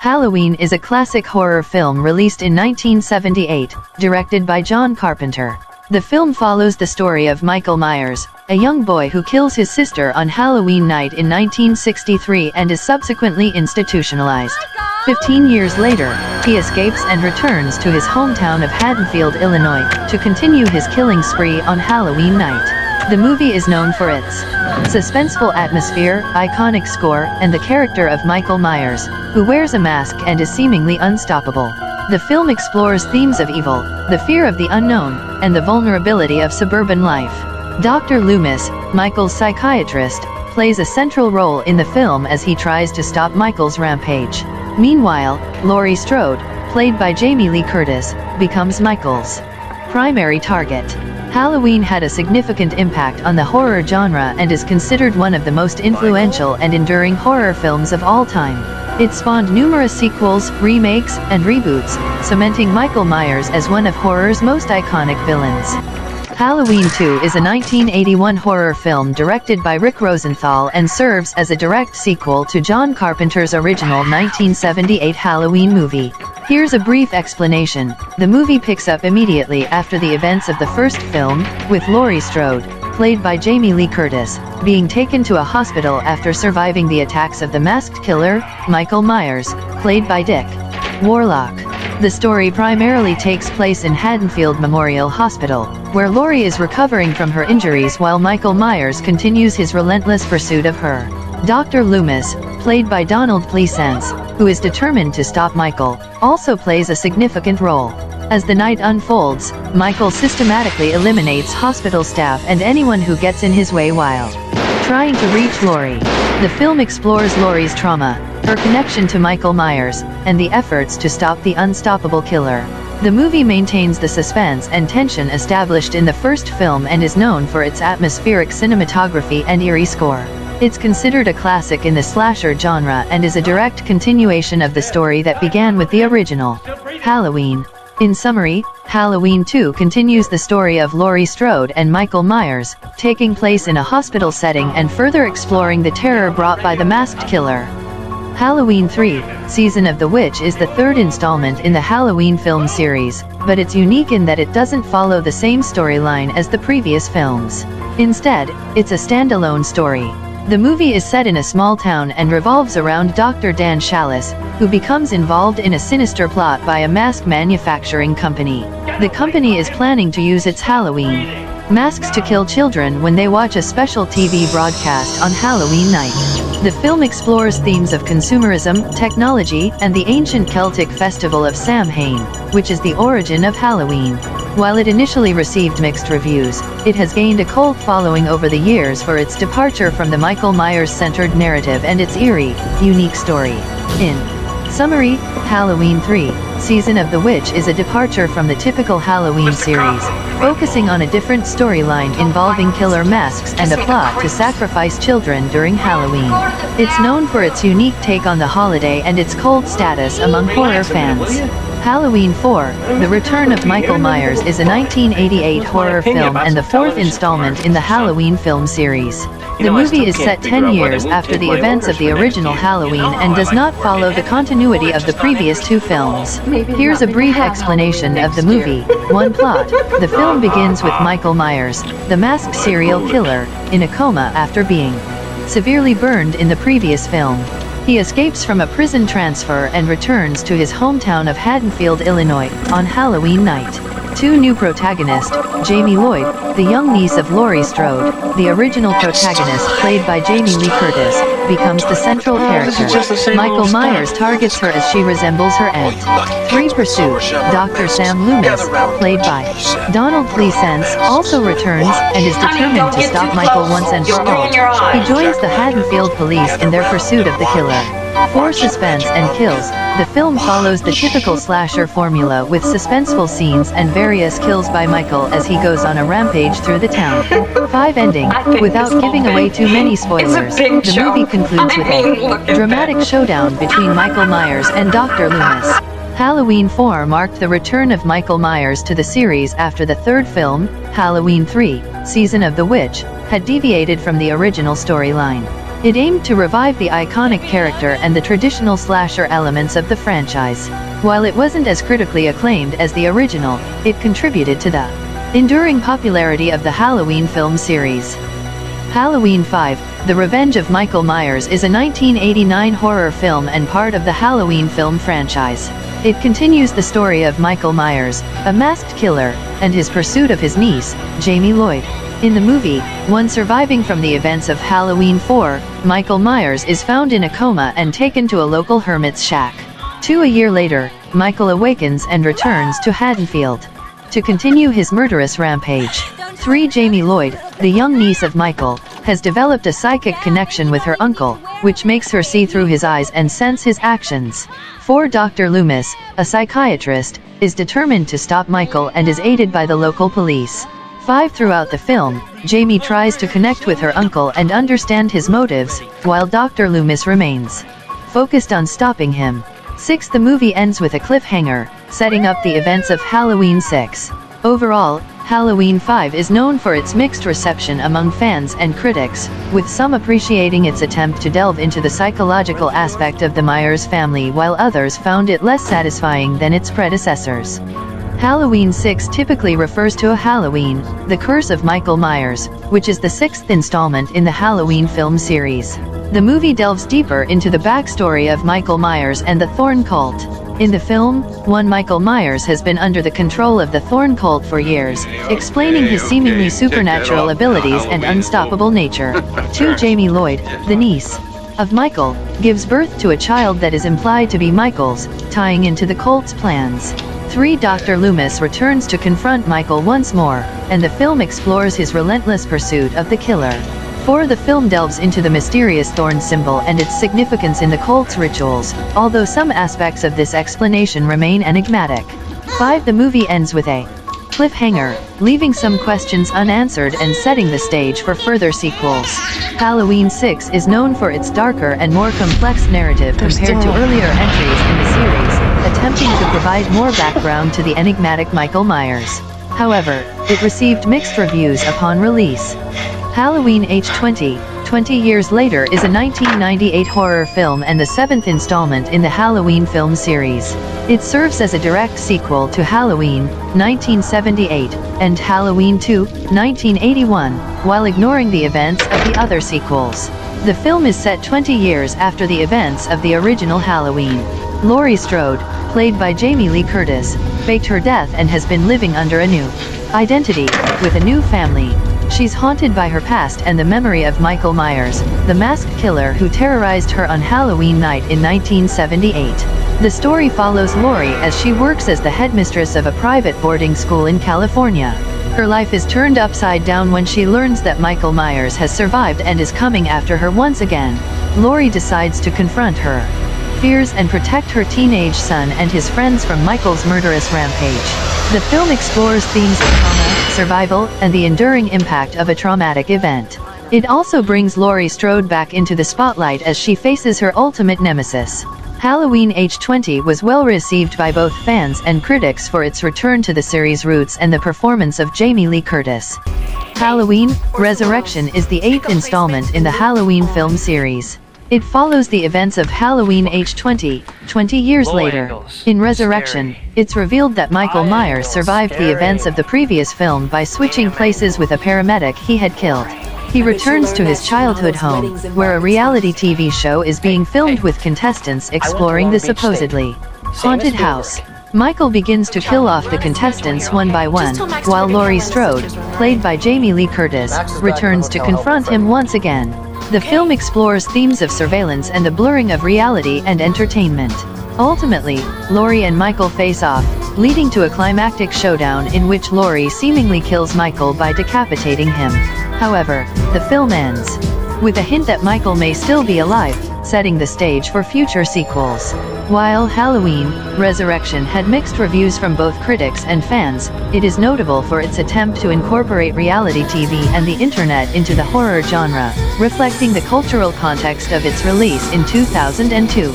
Halloween is a classic horror film released in 1978, directed by John Carpenter. The film follows the story of Michael Myers, a young boy who kills his sister on Halloween night in 1963 and is subsequently institutionalized. 15 years later, he escapes and returns to his hometown of Haddonfield, Illinois, to continue his killing spree on Halloween night. The movie is known for its suspenseful atmosphere, iconic score, and the character of Michael Myers, who wears a mask and is seemingly unstoppable. The film explores themes of evil, the fear of the unknown, and the vulnerability of suburban life. Dr. Loomis, Michael's psychiatrist, plays a central role in the film as he tries to stop Michael's rampage. Meanwhile, Laurie Strode, played by Jamie Lee Curtis, becomes Michael's primary target. Halloween had a significant impact on the horror genre and is considered one of the most influential and enduring horror films of all time. It spawned numerous sequels, remakes, and reboots, cementing Michael Myers as one of horror's most iconic villains. Halloween 2 is a 1981 horror film directed by Rick Rosenthal and serves as a direct sequel to John Carpenter's original 1978 Halloween movie. Here's a brief explanation. The movie picks up immediately after the events of the first film, with Laurie Strode, played by Jamie Lee Curtis, being taken to a hospital after surviving the attacks of the masked killer, Michael Myers, played by Dick Warlock. The story primarily takes place in Haddonfield Memorial Hospital, where Laurie is recovering from her injuries while Michael Myers continues his relentless pursuit of her. Dr. Loomis, played by Donald Pleasence, who is determined to stop Michael, also plays a significant role. As the night unfolds, Michael systematically eliminates hospital staff and anyone who gets in his way while trying to reach Laurie. The film explores Laurie's trauma, her connection to Michael Myers, and the efforts to stop the unstoppable killer. The movie maintains the suspense and tension established in the first film and is known for its atmospheric cinematography and eerie score. It's considered a classic in the slasher genre and is a direct continuation of the story that began with the original Halloween. In summary, Halloween 2 continues the story of Laurie Strode and Michael Myers, taking place in a hospital setting and further exploring the terror brought by the masked killer. Halloween 3, Season of the Witch is the third installment in the Halloween film series, but it's unique in that it doesn't follow the same storyline as the previous films. Instead, it's a standalone story. The movie is set in a small town and revolves around Dr. Dan Chalice, who becomes involved in a sinister plot by a mask manufacturing company. The company is planning to use its Halloween masks to kill children when they watch a special TV broadcast on Halloween night. The film explores themes of consumerism, technology, and the ancient Celtic festival of Samhain, which is the origin of Halloween. While it initially received mixed reviews, it has gained a cult following over the years for its departure from the Michael Myers-centered narrative and its eerie, unique story. In summary, Halloween 3, Season of the Witch is a departure from the typical Halloween series, focusing on a different storyline involving killer masks and a plot to sacrifice children during Halloween. It's known for its unique take on the holiday and its cult status among horror fans. Halloween 4, The Return of Michael Myers is a 1988 horror film and the fourth installment in the Halloween film series. The movie is set 10 years after the events of the original Halloween and does not follow the continuity of the previous two films. Here's a brief explanation of the movie. 1. Plot. The film begins with Michael Myers, the masked serial killer, in a coma after being severely burned in the previous film. He escapes from a prison transfer and returns to his hometown of Haddonfield, Illinois, on Halloween night. 2 new protagonists, Jamie Lloyd, the young niece of Laurie Strode, the original protagonist played by Jamie Lee Curtis, becomes the central character. Michael Myers targets her as she resembles her aunt. 3. Pursuit. Dr. Sam Loomis, played by Donald Pleasence, also returns and is determined to stop Michael once and for all. He joins the Haddonfield police in their pursuit of the killer. 4. Suspense and kills. The film follows the typical slasher formula with suspenseful scenes and various kills by Michael as he goes on a rampage through the town. 5. Ending. Without giving away too many spoilers, the movie concludes with a dramatic showdown between Michael Myers and Dr. Loomis. Halloween 4 marked the return of Michael Myers to the series after the third film, Halloween 3, Season of the Witch, had deviated from the original storyline. It aimed to revive the iconic character and the traditional slasher elements of the franchise. While it wasn't as critically acclaimed as the original, it contributed to the enduring popularity of the Halloween film series. Halloween 5: The Revenge of Michael Myers is a 1989 horror film and part of the Halloween film franchise. It continues the story of Michael Myers, a masked killer, and his pursuit of his niece, Jamie Lloyd. In the movie, one surviving from the events of Halloween 4, Michael Myers is found in a coma and taken to a local hermit's shack. A year later, Michael awakens and returns to Haddonfield to continue his murderous rampage. 3. Jamie Lloyd, the young niece of Michael, has developed a psychic connection with her uncle, which makes her see through his eyes and sense his actions. 4. Dr. Loomis, a psychiatrist, is determined to stop Michael and is aided by the local police. 5. Throughout the film, Jamie tries to connect with her uncle and understand his motives, while Dr. Loomis remains focused on stopping him. 6. The movie ends with a cliffhanger, setting up the events of Halloween 6. Overall, Halloween 5 is known for its mixed reception among fans and critics, with some appreciating its attempt to delve into the psychological aspect of the Myers family while others found it less satisfying than its predecessors. Halloween 6 typically refers to a Halloween, The Curse of Michael Myers, which is the sixth installment in the Halloween film series. The movie delves deeper into the backstory of Michael Myers and the Thorn Cult. In the film, Michael Myers has been under the control of the Thorn Cult for years, explaining his seemingly supernatural abilities and unstoppable nature. 2. Jamie Lloyd, the niece of Michael, gives birth to a child that is implied to be Michael's, tying into the cult's plans. 3. Dr. Loomis returns to confront Michael once more, and the film explores his relentless pursuit of the killer. 4. The film delves into the mysterious thorn symbol and its significance in the cult's rituals, although some aspects of this explanation remain enigmatic. 5. The movie ends with a cliffhanger, leaving some questions unanswered and setting the stage for further sequels. Halloween 6 is known for its darker and more complex narrative compared to earlier entries in the series, attempting to provide more background to the enigmatic Michael Myers. However, it received mixed reviews upon release. Halloween H20, 20 Years Later is a 1998 horror film and the seventh installment in the Halloween film series. It serves as a direct sequel to Halloween, 1978, and Halloween 2, 1981, while ignoring the events of the other sequels. The film is set 20 years after the events of the original Halloween. Laurie Strode, played by Jamie Lee Curtis, faked her death and has been living under a new identity, with a new family. She's haunted by her past and the memory of Michael Myers, the masked killer who terrorized her on Halloween night in 1978. The story follows Laurie as she works as the headmistress of a private boarding school in California. Her life is turned upside down when she learns that Michael Myers has survived and is coming after her once again. Laurie decides to confront her fears and protect her teenage son and his friends from Michael's murderous rampage. The film explores themes of trauma, survival, and the enduring impact of a traumatic event. It also brings Laurie Strode back into the spotlight as she faces her ultimate nemesis. Halloween H20 was well received by both fans and critics for its return to the series' roots and the performance of Jamie Lee Curtis. Halloween Resurrection is the eighth installment in the Halloween film series. It follows the events of Halloween H20, 20 years later. In Resurrection, it's revealed that Michael Myers survived the events of the previous film by switching places with a paramedic he had killed. He returns to his childhood home, where a reality TV show is being filmed with contestants exploring the supposedly haunted house. Michael begins to kill off the contestants one by one, while Laurie Strode, played by Jamie Lee Curtis, returns to confront him once again. The film explores themes of surveillance and the blurring of reality and entertainment. Ultimately, Laurie and Michael face off, leading to a climactic showdown in which Laurie seemingly kills Michael by decapitating him. However, the film ends with a hint that Michael may still be alive, setting the stage for future sequels. While Halloween Resurrection had mixed reviews from both critics and fans, it is notable for its attempt to incorporate reality TV and the internet into the horror genre, reflecting the cultural context of its release in 2002.